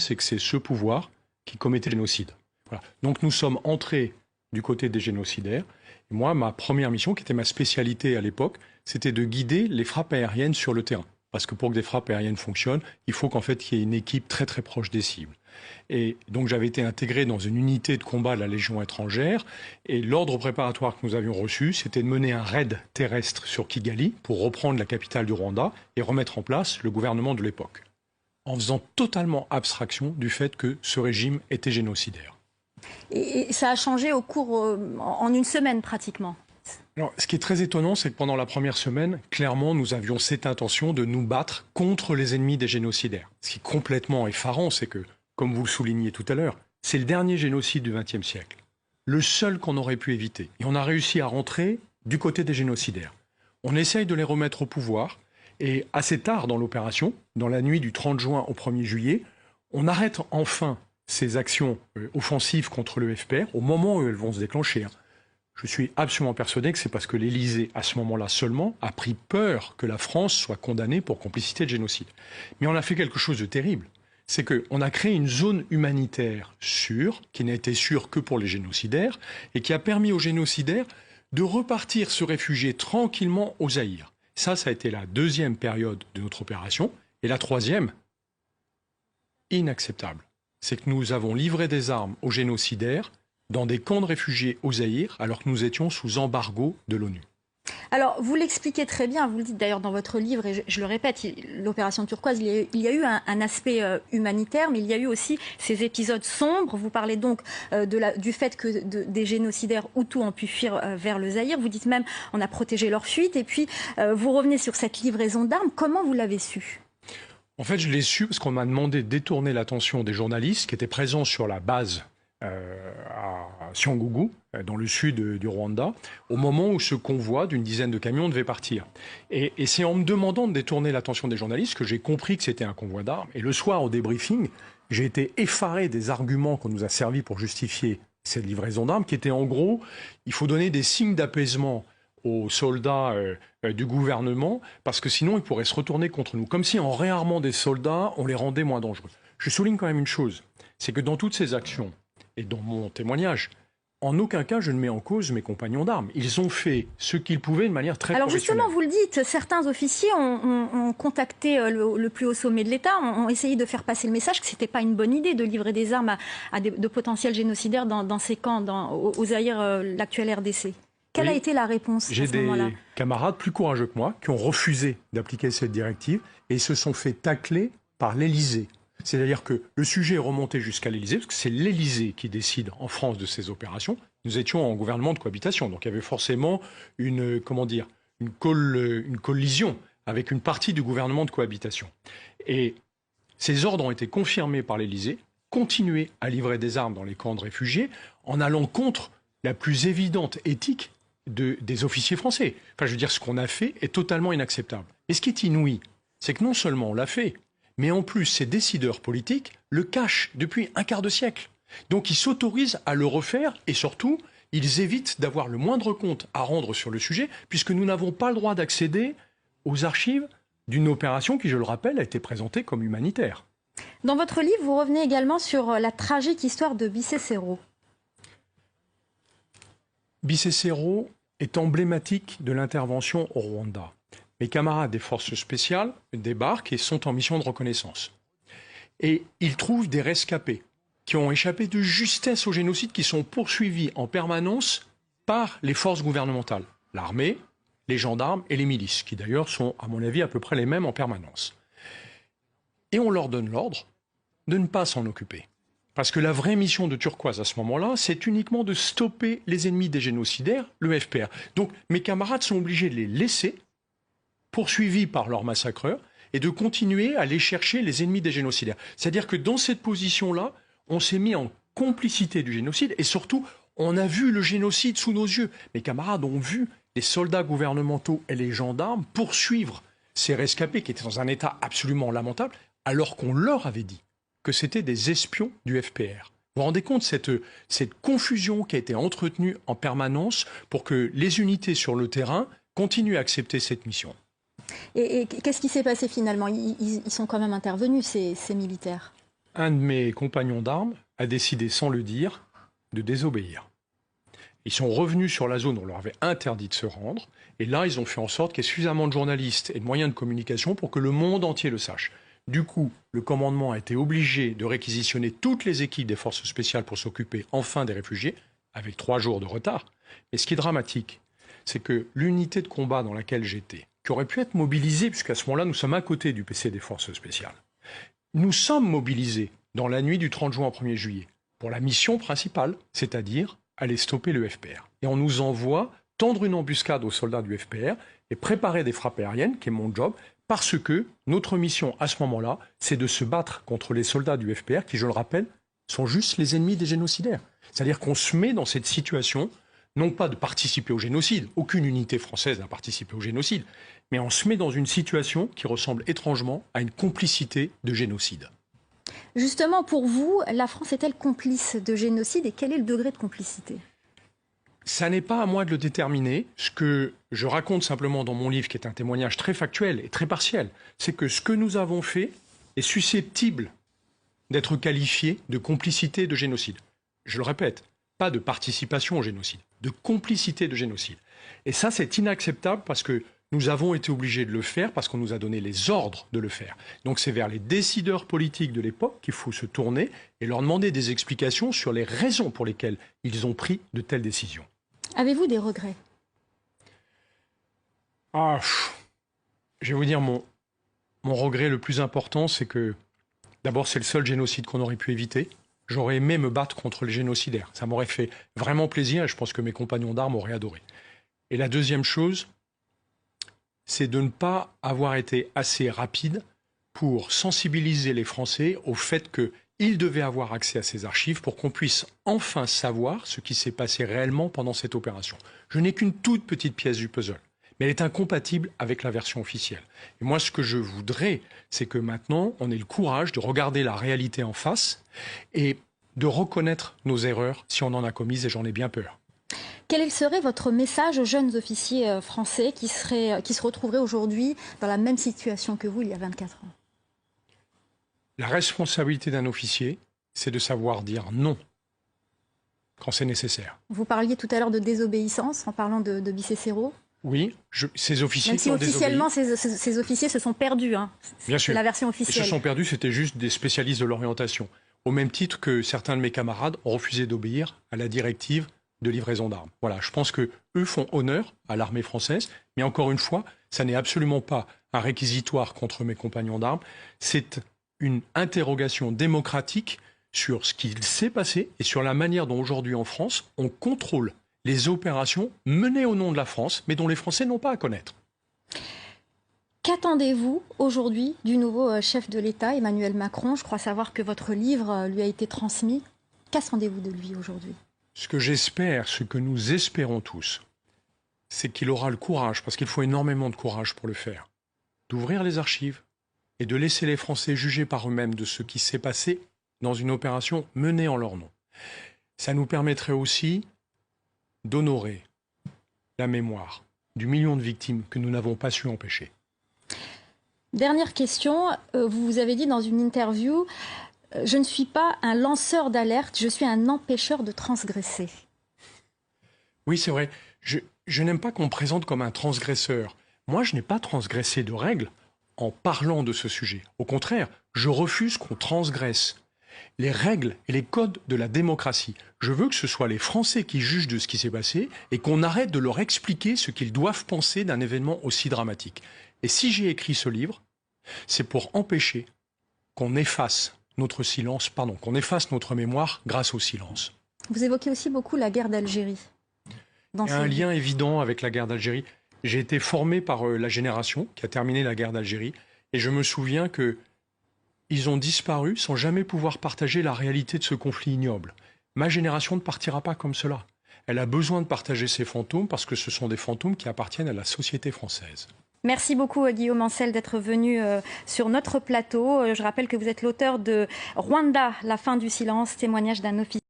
c'est que c'est ce pouvoir qui commettait le génocide. Voilà. Donc nous sommes entrés du côté des génocidaires. Et moi, ma première mission, qui était ma spécialité à l'époque, c'était de guider les frappes aériennes sur le terrain. Parce que pour que des frappes aériennes fonctionnent, il faut qu'en fait, il y ait une équipe très très proche des cibles. Et donc j'avais été intégré dans une unité de combat de la Légion étrangère. Et l'ordre préparatoire que nous avions reçu, c'était de mener un raid terrestre sur Kigali pour reprendre la capitale du Rwanda et remettre en place le gouvernement de l'époque, en faisant totalement abstraction du fait que ce régime était génocidaire. Et ça a changé au cours, en une semaine pratiquement. Alors, ce qui est très étonnant, c'est que pendant la première semaine, clairement, nous avions cette intention de nous battre contre les ennemis des génocidaires. Ce qui est complètement effarant, c'est que, comme vous le soulignez tout à l'heure, c'est le dernier génocide du XXe siècle. Le seul qu'on aurait pu éviter. Et on a réussi à rentrer du côté des génocidaires. On essaye de les remettre au pouvoir. Et assez tard dans l'opération, dans la nuit du 30 juin au 1er juillet, on arrête enfin ces actions offensives contre le FPR au moment où elles vont se déclencher. Je suis absolument persuadé que c'est parce que l'Élysée, à ce moment-là seulement, a pris peur que la France soit condamnée pour complicité de génocide. Mais on a fait quelque chose de terrible. C'est qu'on a créé une zone humanitaire sûre, qui n'a été sûre que pour les génocidaires, et qui a permis aux génocidaires de repartir se réfugier tranquillement au Zaïre. Ça a été la deuxième période de notre opération. Et la troisième, inacceptable, c'est que nous avons livré des armes aux génocidaires dans des camps de réfugiés au Zaïre, alors que nous étions sous embargo de l'ONU. Alors, vous l'expliquez très bien, vous le dites d'ailleurs dans votre livre, et je le répète, l'opération turquoise, il y a eu un aspect humanitaire, mais il y a eu aussi ces épisodes sombres. Vous parlez donc du fait que des génocidaires hutus ont pu fuir vers le Zaïre. Vous dites même on a protégé leur fuite. Et puis, vous revenez sur cette livraison d'armes. Comment vous l'avez su ? En fait, je l'ai su parce qu'on m'a demandé de détourner l'attention des journalistes qui étaient présents sur la base à Cyangugu, dans le sud du Rwanda, au moment où ce convoi d'une dizaine de camions devait partir. Et c'est en me demandant de détourner l'attention des journalistes que j'ai compris que c'était un convoi d'armes. Et le soir, au débriefing, j'ai été effaré des arguments qu'on nous a servis pour justifier cette livraison d'armes, qui étaient en gros, il faut donner des signes d'apaisement aux soldats du gouvernement, parce que sinon ils pourraient se retourner contre nous. Comme si en réarmant des soldats, on les rendait moins dangereux. Je souligne quand même une chose, c'est que dans toutes ces actions, et dans mon témoignage, en aucun cas je ne mets en cause mes compagnons d'armes. Ils ont fait ce qu'ils pouvaient de manière très professionnelle. Alors justement, vous le dites, certains officiers ont contacté le plus haut sommet de l'État, ont essayé de faire passer le message que ce n'était pas une bonne idée de livrer des armes à de potentiels génocidaires dans ces camps, au Zaïre, l'actuelle RDC. Quelle a été la réponse à ce moment-là ? J'ai des camarades plus courageux que moi qui ont refusé d'appliquer cette directive et se sont fait tacler par l'Élysée. C'est-à-dire que le sujet est remonté jusqu'à l'Élysée, parce que c'est l'Élysée qui décide en France de ces opérations. Nous étions en gouvernement de cohabitation, donc il y avait forcément une collision avec une partie du gouvernement de cohabitation. Et ces ordres ont été confirmés par l'Élysée, continuer à livrer des armes dans les camps de réfugiés en allant contre la plus évidente éthique des officiers français. Enfin, je veux dire, ce qu'on a fait est totalement inacceptable. Et ce qui est inouï, c'est que non seulement on l'a fait, mais en plus, ces décideurs politiques le cachent depuis un quart de siècle. Donc ils s'autorisent à le refaire et surtout, ils évitent d'avoir le moindre compte à rendre sur le sujet, puisque nous n'avons pas le droit d'accéder aux archives d'une opération qui, je le rappelle, a été présentée comme humanitaire. Dans votre livre, vous revenez également sur la tragique histoire de Bisesero. Bisesero est emblématique de l'intervention au Rwanda. Mes camarades des forces spéciales débarquent et sont en mission de reconnaissance. Et ils trouvent des rescapés qui ont échappé de justesse au génocide, qui sont poursuivis en permanence par les forces gouvernementales, l'armée, les gendarmes et les milices, qui d'ailleurs sont, à mon avis, à peu près les mêmes en permanence. Et on leur donne l'ordre de ne pas s'en occuper. Parce que la vraie mission de Turquoise à ce moment-là, c'est uniquement de stopper les ennemis des génocidaires, le FPR. Donc mes camarades sont obligés de les laisser, poursuivis par leurs massacreurs, et de continuer à aller chercher les ennemis des génocidaires. C'est-à-dire que dans cette position-là, on s'est mis en complicité du génocide, et surtout, on a vu le génocide sous nos yeux. Mes camarades ont vu les soldats gouvernementaux et les gendarmes poursuivre ces rescapés qui étaient dans un état absolument lamentable, alors qu'on leur avait dit que c'était des espions du FPR. Vous vous rendez compte de cette confusion qui a été entretenue en permanence pour que les unités sur le terrain continuent à accepter cette mission. Et qu'est-ce qui s'est passé finalement ? Ils sont quand même intervenus, ces militaires. un de mes compagnons d'armes a décidé, sans le dire, de désobéir. Ils sont revenus sur la zone où on leur avait interdit de se rendre, et là, ils ont fait en sorte qu'il y ait suffisamment de journalistes et de moyens de communication pour que le monde entier le sache. Du coup, le commandement a été obligé de réquisitionner toutes les équipes des forces spéciales pour s'occuper enfin des réfugiés, avec 3 jours de retard. Mais ce qui est dramatique, c'est que l'unité de combat dans laquelle j'étais, qui aurait pu être mobilisée, puisqu'à ce moment-là, nous sommes à côté du PC des forces spéciales, nous sommes mobilisés dans la nuit du 30 juin au 1er juillet pour la mission principale, c'est-à-dire aller stopper le FPR. Et on nous envoie tendre une embuscade aux soldats du FPR et préparer des frappes aériennes, qui est mon job, parce que notre mission à ce moment-là, c'est de se battre contre les soldats du FPR qui, je le rappelle, sont juste les ennemis des génocidaires. C'est-à-dire qu'on se met dans cette situation, non pas de participer au génocide, aucune unité française n'a participé au génocide, mais on se met dans une situation qui ressemble étrangement à une complicité de génocide. Justement, pour vous, la France est-elle complice de génocide et quel est le degré de complicité ? Ça n'est pas à moi de le déterminer. Ce que je raconte simplement dans mon livre, qui est un témoignage très factuel et très partiel, c'est que ce que nous avons fait est susceptible d'être qualifié de complicité de génocide. Je le répète, pas de participation au génocide, de complicité de génocide. Et ça, c'est inacceptable parce que nous avons été obligés de le faire parce qu'on nous a donné les ordres de le faire. Donc c'est vers les décideurs politiques de l'époque qu'il faut se tourner et leur demander des explications sur les raisons pour lesquelles ils ont pris de telles décisions. Avez-vous des regrets ? Je vais vous dire, mon regret le plus important, c'est que d'abord, c'est le seul génocide qu'on aurait pu éviter. J'aurais aimé me battre contre les génocidaires. Ça m'aurait fait vraiment plaisir et je pense que mes compagnons d'armes auraient adoré. Et la deuxième chose, c'est de ne pas avoir été assez rapide pour sensibiliser les Français au fait qu'ils devaient avoir accès à ces archives pour qu'on puisse enfin savoir ce qui s'est passé réellement pendant cette opération. Je n'ai qu'une toute petite pièce du puzzle, mais elle est incompatible avec la version officielle. Et moi, ce que je voudrais, c'est que maintenant, on ait le courage de regarder la réalité en face et de reconnaître nos erreurs si on en a commises, et j'en ai bien peur. Quel serait votre message aux jeunes officiers français qui se retrouveraient aujourd'hui dans la même situation que vous il y a 24 ans ? La responsabilité d'un officier, c'est de savoir dire non quand c'est nécessaire. Vous parliez tout à l'heure de désobéissance en parlant de Bicécero. Oui, ces officiers même si officiellement ces officiers se sont perdus. Hein. Bien sûr. C'est la version officielle. Ils se sont perdus, c'était juste des spécialistes de l'orientation. Au même titre que certains de mes camarades ont refusé d'obéir à la directive de livraison d'armes. Voilà, je pense qu'eux font honneur à l'armée française, mais encore une fois, ça n'est absolument pas un réquisitoire contre mes compagnons d'armes, c'est une interrogation démocratique sur ce qu'il s'est passé et sur la manière dont aujourd'hui en France, on contrôle les opérations menées au nom de la France, mais dont les Français n'ont pas à connaître. Qu'attendez-vous aujourd'hui du nouveau chef de l'État, Emmanuel Macron ? Je crois savoir que votre livre lui a été transmis. Qu'attendez-vous de lui aujourd'hui ? Ce que j'espère, ce que nous espérons tous, c'est qu'il aura le courage, parce qu'il faut énormément de courage pour le faire, d'ouvrir les archives et de laisser les Français juger par eux-mêmes de ce qui s'est passé dans une opération menée en leur nom. Ça nous permettrait aussi d'honorer la mémoire du million de victimes que nous n'avons pas su empêcher. Dernière question, vous avez dit dans une interview « Je ne suis pas un lanceur d'alerte, je suis un empêcheur de transgresser ». Oui, c'est vrai. Je n'aime pas qu'on me présente comme un transgresseur. Moi, je n'ai pas transgressé de règles en parlant de ce sujet. Au contraire, je refuse qu'on transgresse les règles et les codes de la démocratie. Je veux que ce soit les Français qui jugent de ce qui s'est passé et qu'on arrête de leur expliquer ce qu'ils doivent penser d'un événement aussi dramatique. Et si j'ai écrit ce livre, c'est pour empêcher qu'on efface notre silence, qu'on efface notre mémoire grâce au silence. Vous évoquez aussi beaucoup la guerre d'Algérie. Il y a un lien évident avec la guerre d'Algérie. J'ai été formé par la génération qui a terminé la guerre d'Algérie et je me souviens qu'ils ont disparu sans jamais pouvoir partager la réalité de ce conflit ignoble. Ma génération ne partira pas comme cela. Elle a besoin de partager ses fantômes parce que ce sont des fantômes qui appartiennent à la société française. Merci beaucoup Guillaume Ancel d'être venu sur notre plateau. Je rappelle que vous êtes l'auteur de Rwanda, la fin du silence, témoignage d'un officier.